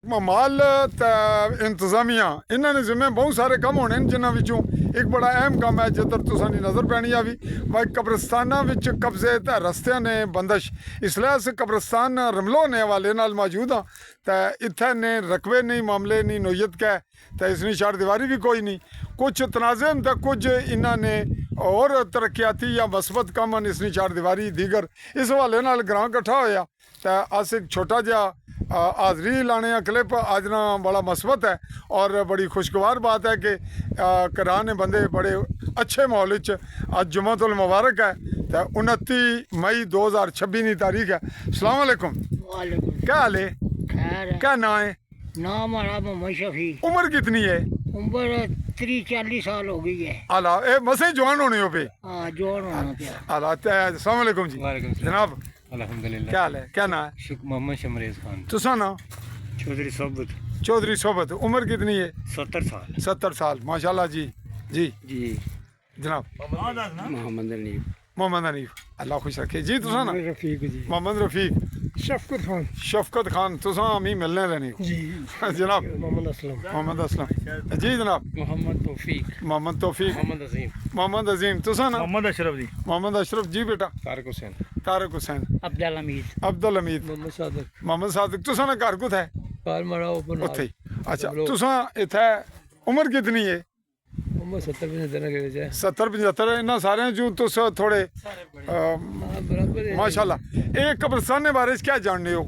माल इंतजामिया इन्होंने जिम्मे बहुत सारे कम होने जिन्होंने विचों एक बड़ा अहम काम है जिधर तुसानी नज़र पैनी आ भी भाई कब्रस्ताना विच कब्जे ते रस्तियां ने बंदिश इसलिए अस कब्रस्तान रमलो ने हवाले नाल मौजूद हाँ तो इत्थे ने रकबे नहीं मामले नहीं नोयत कै तो इसनी चार दीवारी भी कोई नहीं कुछ तनाज़े तो कुछ इन्होंने और तरक्याती या मस्बत कम हैं इसनी चार दीवारी दीगर इस हवाले नाल ग्रां कट्ठा होया तो अस एक छोटा जिहा हाज़री लाने क्लिप आज ना बड़ा मस्बत है और बड़ी खुशगवार बात है कि कराने बंदे बड़े अच्छे माहौल आज जुम्मतुल मुबारक है तो 29 मई 2026 तारीख है। अस्सलाम वालेकुम। क्या हाल है? क्या नाम है? नाम हमारा मोहम्मद शफी। उम्र कितनी है? उम्र 30-40 साल हो गई है। आला ए मसे जवान होने हो पे? हाँ जवान होना पे। आला अस्सलाम वालेकुम जी। वालेकुम सलाम। जनाब अल्हम्दुलिल्लाह। क्या हाल है? क्या नाम है? मोहम्मद शमरेज खान। तुसा ना चौधरी सोबत। चौधरी सोबत। उम्र कितनी है? 70 साल। 70 साल माशाल्लाह जी जी जी जनाब मोहम्मद अनीफ। मोहम्मद हनीफ अल्लाह खुश रखे जी। तुसा ना रफीक जी। मोहम्मद रफीक। शफकत खान। शफकत खान तुसा अमी मिलने रहने हो जी। जनाब मोहम्मद असलम। मोहम्मद असलम जी जनाब मोहम्मद तौफीक। मोहम्मद तौफीक मोहम्मद अजीम। मोहम्मद अजीम तुसा ना मोहम्मद अशरफ जी। मोहम्मद अशरफ जी बेटा तारिक हुसैन। तारिक हुसैन अब्दुल हमीद। अब्दुल हमीद मोहम्मद सादिक। मोहम्मद सादिक तुसा ना घर कुछ है कार मारा ओपन। उत्थे ही अच्छा तुसा इत्थे उम्र कितनी है? उम्र 70-75 के विच है। 70-75 इन्हां सारे जो तुस थोड़े बराबर है। माशाल्लाह एक कब्रस्तान के बारे च क्या जानते हो?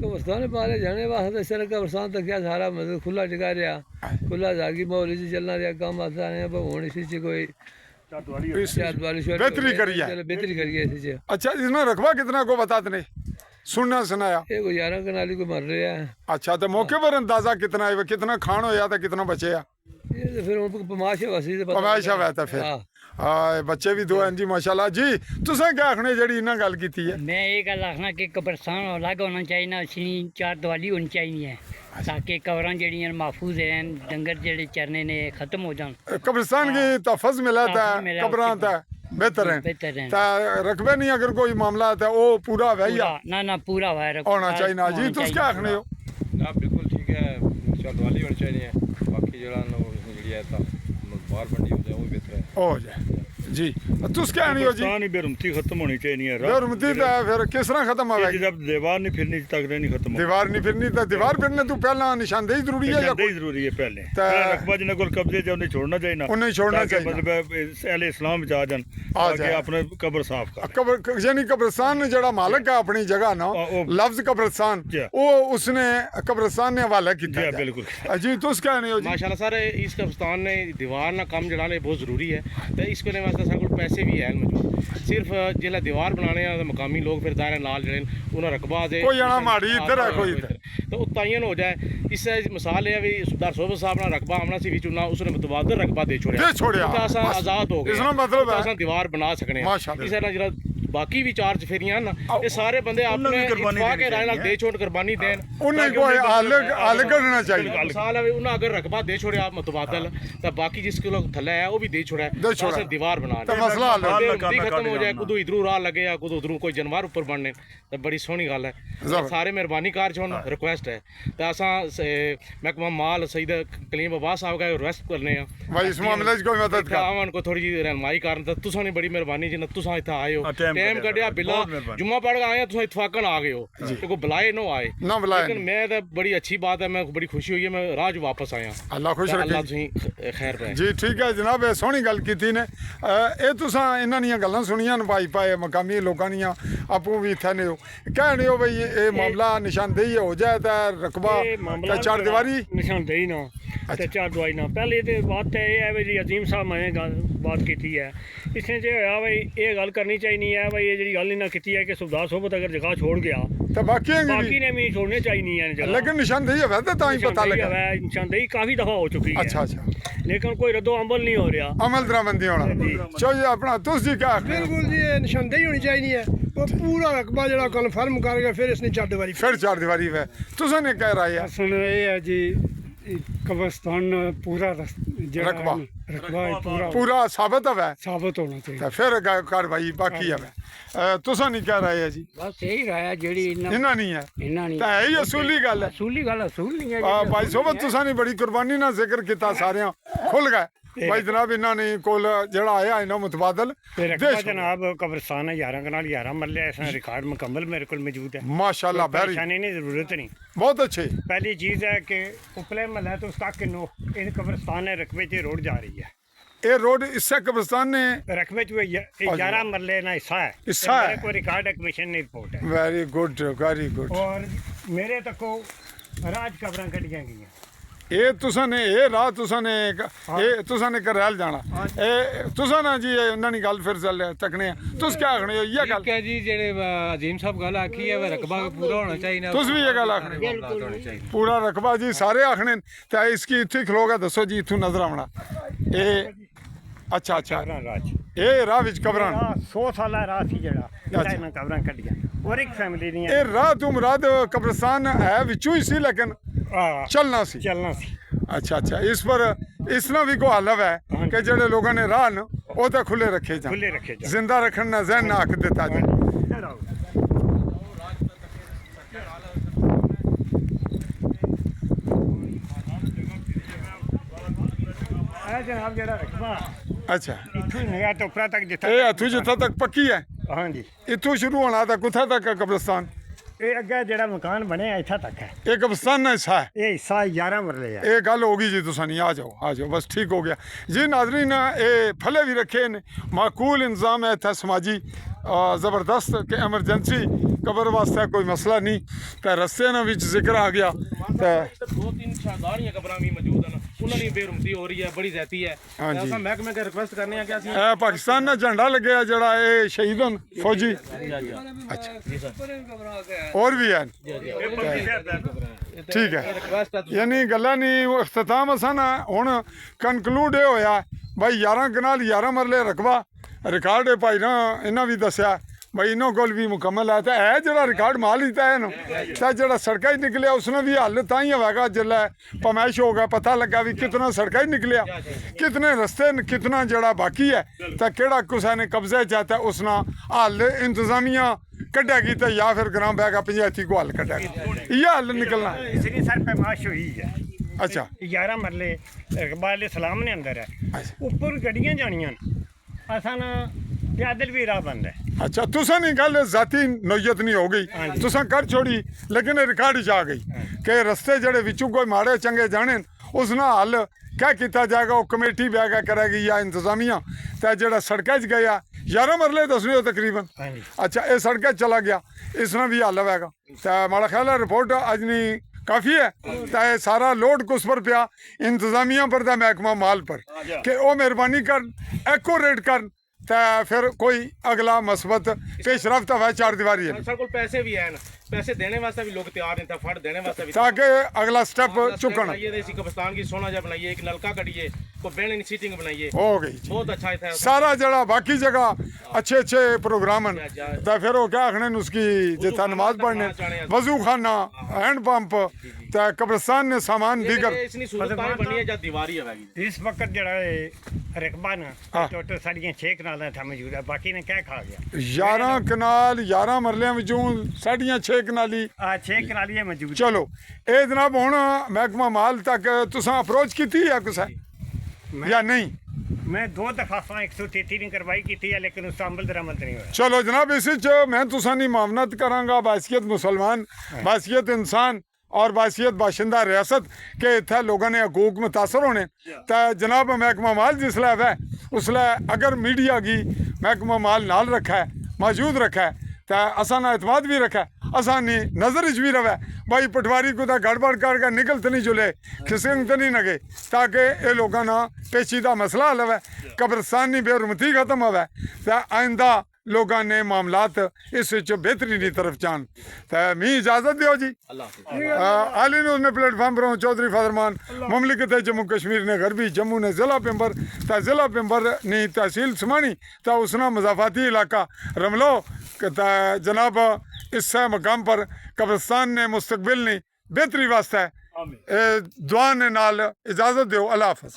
कब्रस्तान बारे जाने वास्ते सर कब्रस्तान तक क्या सारा मतलब खुला जगह रहा खुला जागी माहौल च चलना रहा काम आता है पर हुण इसी च कोई बेहतरी करी है। बेहतरी करिए इसी च। अच्छा इसमें रकबा कितना को बताते ने सुनना सुनाया? ये कोई 11 कनाली को मर रहा है। अच्छा तो मौके पर अंदाजा कितना है कितना खान होया था कितना बचे आ? ये तो फिर उनको पमाश है वसी से पता पमाश है था फिर हाँ। बच्चे भी दो हैं जी माशाल्लाह जी। तुसें क्या आखने जेड़ी इन्हां गल कीती है? मैं ये गल आखना कि कब्रस्तान अलग होना चाहिए ना असली चार दिवाली होनी चाहिए है ताकि कब्रां जड़ियां महफूज हैं डंगर जेड़े चरने ने खत्म हो जान। कब्रिस्तान की तहफ़्फ़ुज़ मिला था तहफ़्फ़ुज़ मिला कब्रां उसके था बेहतर है बेहतर हैं। ता रकबे नहीं अगर कोई मामला है वो पूरा वही ना पूरा है होना चाहिए ना जी। तुस क्या आखने हो? ना बिल्कुल ठीक है चल वाली होनी चाहिए बाकी जड़ा जी है तो बाहर बंडी हो जाए वो बेहतर है हो जाए जी। तुस क्या नहीं हो जी? पाकिस्तान ही बेरुमती खत्म होनी चाहिए है बेरुमती तो फिर किस तरह खत्म होगी? जब दीवार नहीं फिरनी तक नहीं खत्म होगी। दीवार नहीं फिरनी तो दीवार फिरने तो पहला निशानदेही जरूरी है या निशानदेही जरूरी है पहले रकबा जिन्हें कोल कब्जे च उन्हें छोड़ना चाहिए ना उन्हें छोड़ना ताकि चाहिए मतलब अहले इस्लाम च आ जान ताकि जाए। अपने कब्र साफ कर कब्र यानी कब्रिस्तान जड़ा मालिक है अपनी जगह ना लफ्ज कब्रिस्तान जी। वो उसने कब्रिस्तान ने हवाला जी किया बिल्कुल। जी। तुस क्या नहीं हो जी? माशाल्लाह सर इस कब्रिस्तान ने दीवार ना कम जड़ाने बहुत ज़रूरी है तो इसके लिए वास्ते सारे कोल पैसे भी है मौजूद सिर्फ जिसलै दीवार बनाने तो मकामी लोग फिर दायरे नाल जड़े उन्हें रकबा दे कोई आना माड़ी इधर है कोई इधर तो वो ताइन हो जाए इस मिसाल है भी सरदार सोबत साहब ना रकबा आमना सी विच उसने मुतबादल रकबा दे छोड़िया दे छोड़िया। तो असां आज़ाद हो गए इसका मतलब है असां दीवार बना सकने माशाअल्लाह। इस तरह जरा बाकी भी चार चफेरियां ना ये सारे बंदे अपने इत्तफाक के राय नाल दे छोड़ कुर्बानी देन उन्हें कोई हल करना चाहिए। मिसाल है उन्हें अगर रकबा दे छोड़िया मुतबादल तो बाकी जिसके लोग थल्ले है वो भी दे छोड़ा दे छोड़ा। दीवार बना तो मसला हल है। खत्म हो जाए कुदू इधरू राह लगे या कुदू उधरू कोई जानवर ऊपर बनने तो बड़ी सोहनी गल है सारे मेहरबानी कार छोड़ रिक्वेस्ट है तो असा महकमा माल सईद कलीम अब्बास साहब का रिक्वेस्ट करने भाई इस मामले च कोई मदद कर आवन को थोड़ी जी रहनुमाई कारण तुसा ने बड़ी मेहरबानी जिन्ना तुसा इत्थे आए हो टाइम कढ़िया बिल्ला जुम्मा पढ़ के आए तुसा इत्तफाकन आ गए हो कि कोई बुलाए नो आए ना बुलाए लेकिन मैं तो बड़ी अच्छी बात है मैं बड़ी खुशी हुई है मैं राज वापस आया अल्लाह खुश अल्लाह रखे तुसीं खैर पाए जी। ठीक है जनाब ये सोहनी गल कीती ने ये तुसां इन्हां दियां गल्लां सुनियां न भाई पाए मकामी लोकां दियां आपूं भी इत्थे ने हो कहने हो भाई ये मामला निशानदेही हो जाए तो रकबा ते चार दीवारी निशानदेही ना ते चार दवाई ना पहले तो बात तो यह है भाई जी अजीम साहब मैंने बात की है इसने जो होया भाई ये गल करनी चाहिए है भाई ये जी गल इन्हें की है कि सुबदार सोबत अगर जगह छोड़ गया तो बाकी बाकी ने भी छोड़ने चाहिए है जगह लेकिन निशानदेही है तो तां ही पता लगा। निशानदेही काफ़ी दफ़ा हो चुकी है अच्छा अच्छा लेकिन कोई रद्दो अमल नहीं हो रहा अमल दरामंदी होना चाहिए अपना तुस जी क्या आखने हो? बिल्कुल जी ये निशानदेही होनी चाहिए है वो पूरा रकबा जरा कन्फर्म करके फिर इसने चार दीवारी फिर चार दीवारी है तुसां ने कह रहा है असल ये है जी ਕਬਰਸਤਾਨ ਪੂਰਾ ਜਿਹੜਾ ਰਕਬਾ। ਰਕਬਾ ਇਹ ਪੂਰਾ ਪੂਰਾ ਸਾਬਤ ਹੈ ਸਾਬਤ ਹੋਣਾ ਚਾਹੀਦਾ। ਤੇ ਫਿਰ ਕਾਰਵਾਈ ਬਾਕੀ ਹੈ ਤੁਸੀਂ ਨਹੀਂ ਕਹਿ ਰਹੇ ਜੀ ਬਸ ਇਹੀ ਰਾਇਆ ਜਿਹੜੀ ਇਹਨਾਂ ਨਹੀਂ ਹੈ ਇਹਨਾਂ ਨੇ ਤਾਂ ਹੈ ਹੀ ਅਸੂਲੀ ਗੱਲ ਹੈ ਅਸੂਲੀ ਗੱਲ ਅਸੂਲ ਨਹੀਂ ਹੈ ਭਾਈ ਸੋਬਤ ਤੁਸੀਂ ਨੇ ਬੜੀ ਕੁਰਬਾਨੀ ਨਾਲ ਜ਼ਿਕਰ ਕੀਤਾ ਸਾਰਿਆਂ ਖੁੱਲ ਗਏ ਭਾਈ ਜਨਾਬ ਇਹਨਾਂ ਨੇ ਕੋਲ ਜਿਹੜਾ ਆਇਆ ਇਹਨਾਂ ਮੁਤਬਾਦਲ ਤੇ ਰਕਬਾ ਦੇਸ਼ ਜਨਾਬ ਕਬਰਸਤਾਨ ਹੈ 11 ਕਨਾਲ 11 ਮਰਲੇ ਇਸ ਰਿਕਾਰਡ ਮੁਕੰਮਲ ਮੇਰੇ ਕੋਲ ਮੌਜੂਦ ਹੈ। माशाल्लाह वेरी परेशानी नहीं जरूरत नहीं। बहुत अच्छे पहली चीज है कि उपले महल तो उसका किन्नो इन कब्रस्तान है रकबे च रोड जा रही है। ये रोड इससे कब्रिस्तान ने रकबे च 11 मरले ना हिस्सा है। हिस्सा है। मेरे को रिकॉर्ड है कमीशन रिपोर्ट है वेरी गुड और मेरे तक को राज कब्रां कटियां गई हैं। ਇਹ ਤੁਸਾਂ ਨੇ ਇਹ ਰਾਹ ਤੁਸਾਂ ਨੇ ਇਹ ਤੁਸਾਂ ਨੇ ਕਰੈਲ ਜਾਣਾ ਇਹ ਤੁਸਾਂ ਨਾ ਜੀ ਉਹਨਾਂ ਦੀ ਗੱਲ ਫਿਰ ਚੱਲ ਤੱਕਣੇ ਆ ਤੁਸੀਂ ਕੀ ਆਖਣੇ ਹੋ ਇਹ ਗੱਲ क्या जी जेड़े अजीम साहब गल आखी है रकबा पूरा होना चाहिए ਤੁਸੀਂ ਵੀ ਇਹ ਗੱਲ ਆਖਣੇ ਪੂਰਾ ਰਕਬਾ ਜੀ ਸਾਰੇ ਆਖਣੇ ਤੇ ਇਸकी ਇੱਥੇ ਖਲੋਗਾ ਦੱਸੋ ਜੀ ਇੱਥੋਂ ਨਜ਼ਰ ਆਉਣਾ ਇਹ ਅੱਛਾ कब्रां राज ਇਹ ਰਾਹ ਵਿੱਚ ਕਬਰਾਂ 100 साल राह सी जेड़ा ਇਹਨਾਂ ਕਬਰਾਂ ਕੱਢੀਆਂ और एक फैमिली नहीं है। ਇਹ ਰਾਹ ਤੋਂ ਮੁਰਾਦ ਕਬਰਸਤਾਨ ਹੈ ਵਿੱਚੋਂ ਹੀ ਸੀ ਲੇਕਿਨ ਚੱਲਣਾ ਸੀ चलना सी ਅੱਛਾ ਅੱਛਾ ਇਸ ਪਰ ਇਸ ਨਾਲ ਵੀ ਕੋ ਹਲਵ ਹੈ ਕਿ ਜਿਹੜੇ ਲੋਕਾਂ ਨੇ ਰਾਹ ਨੇ ਉਹ ਤਾਂ ਖੁੱਲੇ ਰੱਖੇ ਜਾਣ खुले रखे जाओ। ਜ਼ਿੰਦਾ ਰੱਖਣ ਨਾ ਜ਼ਹਿਨ ਨਾ ਹੱਕ ਦਿੱਤਾ ਜਾਏ जनाब जेड़ा रकबा ਅੱਛਾ इथों ही नया टोपरा तक जिथा ਇਹ ਹੱਥੂ ਜਿੱਥਾ ਤੱਕ ਪੱਕੀ ਹੈ हाँ जी ਇੱਥੋਂ ਸ਼ੁਰੂ ਹੋਣਾ ਤਾਂ ਕੁੱਥਾ ਤੱਕ ਹੈ ਕਬਰਸਤਾਨ ये अगे जेड़ा मकान बने इथा तक है। ਇਹ ਕਬਰਸਤਾਨ ਦਾ ਹਿੱਸਾ ਹੈ ये हिस्सा 11 मरले है। ਇਹ ਗੱਲ ਹੋ ਗਈ ਜੀ ਤੁਸੀਂ ਨਹੀਂ ਆ ਜਾਓ ਬਸ ਠੀਕ ਹੋ ਗਿਆ ਜੀ ਨਾਜ਼ਰੀਨ ਇਹ ਫਲੇ ਵੀ ਰੱਖੇ ਨੇ ਮਾਕੂਲ ਇੰਤਜ਼ਾਮ ਹੈ ਇੱਥੇ ਸਮਾਜੀ ਜ਼ਬਰਦਸਤ ਕਿ ਐਮਰਜੈਂਸੀ ਕਬਰ ਵਾਸਤੇ ਕੋਈ ਮਸਲਾ ਨਹੀਂ ਤੇ ਰਸਤੇ ਨਾਲ ਵਿੱਚ ਜ਼ਿਕਰ ਆ ਗਿਆ ਤੇ 2-3 ਸ਼ਾਹਦਾਰੀਆਂ ਕਬਰਾਂ ਵੀ ਮੌਜੂਦ ਹਨ ਉਹਨਾਂ ਦੀ ਬੇਰੁਮਤੀ ਹੋ ਰਹੀ ਹੈ ਬੜੀ ਜ਼ਿਆਤੀ ਹੈ ਹਾਂਜੀ। ਅਸਾਂ ਮਹਿਕਮੇ ਕੇ ਰਿਕੁਐਸਟ ਕਰਨੇ ਆ ਕਿ ਅਸੀਂ ਇਹ ਪਾਕਿਸਤਾਨ ਦਾ ਝੰਡਾ ਲੱਗਿਆ ਜਿਹੜਾ ਇਹ ਸ਼ਹੀਦ ਹਨ ਫੌਜੀ ਹੋਰ ਵੀ ਹਨ ਠੀਕ ਹੈ ਯਾਨੀ ਗੱਲਾਂ ਨਹੀਂ ਉਹ ਇਖਤਤਾਮ ਅਸਾਂ ਨਾ ਹੁਣ ਕਨਕਲੂਡ ਇਹ ਹੋਇਆ ਭਾਈ 11 ਕਨਾਲ 11 ਮਰਲੇ ਰਕਬਾ ਰਿਕਾਰਡ ਹੈ ਭਾਈ ਨਾ ਇਹਨਾਂ ਵੀ ਦੱਸਿਆ ਭਾਈ ਇਹਨਾਂ ਕੋਲ ਵੀ ਮੁਕੰਮਲ ਹੈ ਤਾਂ ਇਹ ਜਿਹੜਾ ਰਿਕਾਰਡ ਮਾਲ ਹੀ ਤਾਂ ਇਹਨੂੰ ਤਾਂ ਜਿਹੜਾ ਸੜਕਾਂ ਹੀ ਨਿਕਲਿਆ ਉਸਨੇ ਵੀ ਹੱਲ ਤਾਂ ਹੀ ਹੋਵੇਗਾ ਜਿੱਲੇ ਪਮੈਸ਼ ਹੋਗਾ ਪਤਾ ਲੱਗਾ ਵੀ ਕਿਤਨਾ ਸੜਕਾਂ ਹੀ ਨਿਕਲਿਆ ਕਿਤਨੇ ਰਸਤੇ ਕਿਤਨਾ ਜਿਹੜਾ ਬਾਕੀ ਹੈ ਤਾਂ ਕਿਹੜਾ ਕਿਸੇ ਨੇ ਕਬਜ਼ੇ ਚਾਹਤਾ ਉਸ ਨਾਲ ਹੱਲ ਇੰਤਜ਼ਾਮੀਆਂ ਕੱਢੇਗੀ ਤਾਂ ਜਾਂ ਫਿਰ ਗ੍ਰਾਮ ਬੈਗਾ ਪੰਚਾਇਤੀ ਕੋ ਹੱਲ ਕੱਢੇਗੀ ਇਹ ਹੱਲ ਨਿਕਲਣਾ इसलिए सर पैमाश हुई है। अच्छा 11 मरले रकबा वाले सलाम ने अंदर है। ऊपर गड्डियां जानियां असन पैदल भी राह बंद है। अच्छा तुसा नहीं गल जाती नोयत नहीं हो गई तुसा कर छोड़ी लेकिन रिकॉर्ड च आ गई कि रस्ते जड़े विचों कोई माड़े चंगे जाने उस ना हल क्या किया जाएगा वो कमेटी बैगा करेगी या इंतजामिया तो जड़ा सड़कें च गया 11 मरले दसने हो तकरीबन अच्छा ये सड़कें चला गया इसना भी हल होगा तो माड़ा ख्याल है रिपोर्ट अज नहीं काफ़ी है तो ये सारा लोड कुछ पर पिया इंतजामिया पर था महकमा माल पर कि वो मेहरबानी कर एक्यूरेट कर तो फिर कोई अगला मस्बत पेशरफ्त है चार दीवारी है ਸਾਡੇ ਕੋਲ ਪੈਸੇ ਵੀ ਹਨ ਪੈਸੇ ਦੇਣੇ ਵਾਸਤੇ ਵੀ ਲੋਕ ਤਿਆਰ ਨੇ ਤਾਂ ਫੜ ਦੇਣੇ ਵਾਸਤੇ ਵੀ ताकि अगला स्टेप चुकना बनाइए देसी कब्रिस्तान की सोना जा बनाइए एक नलका कटिए को बैठने की सीटिंग बनाइए हो गई जी। बहुत अच्छा है सारा जड़ा बाकी जगह अच्छे अच्छे प्रोग्राम हैं तो फिर वो क्या आखने न उसकी जितना नमाज पढ़ने वजू खाना हैंड पंप तो कब्रिस्तान ने सामान दीगर इतनी सूरत बनी है जब दीवारी है इस वक्त जड़ा रकबा ना हाँ। टोटल साड़ियां 6 कनाल था मौजूद है बाकी ने क्या खा गया 11 कनाल 11 मरलियां विचों साढ़ियां 6 कनाली 6 कनाली है मौजूद। चलो ये जनाब हुण महकमा माल तक तुसां अप्रोच की है कुछ या नहीं मैं 2 दरखास्तां 133 ने करवाई की थी लेकिन उसका अमल दरामद नहीं हुआ। चलो जनाब इस मैं तुसानी मामनत करांगा बासियत मुसलमान बासियत इंसान और बासियत बाशिंदा रियासत के इत्थे लोगों ने हकूक मुतासर होने तो जनाब महकमा माल जिसलै है उसलै अगर मीडिया की महकमा माल नाल रखा है मौजूद रखा है तो असा ना एतमाद भी रखा है असा नहीं नज़र च भी रवे भाई पटवारी को तो गड़बड़ करके निकल तो नहीं जुले खिसक तो नहीं लगे ताकि ये लोगों ना पेचीदा मसला हल है कब्रिस्तानी बेरुमती खत्म होवे तो आइंदा लोगों ने मामलात इस बेहतरी की तरफ जान तो मी इजाजत दो जी आली न्यूज़ ने प्लेटफॉर्म पर चौधरी फरमान ममलिकत जम्मू कश्मीर ने गरबी जम्मू ने ज़िला पिंबर तो ज़िला पिंबर ने तहसील समानी तो उसना मजाफाती इलाका रमलो जनाब इस मकाम पर कब्रिस्तान ने मुस्तकबिल ने बेहतरी वास्ते ਦੁਆ ਨੇ ਨਾਲ ਇਜਾਜ਼ਤ ਦਿਓ। ਅੱਲਾ ਹਾਫਿਜ਼।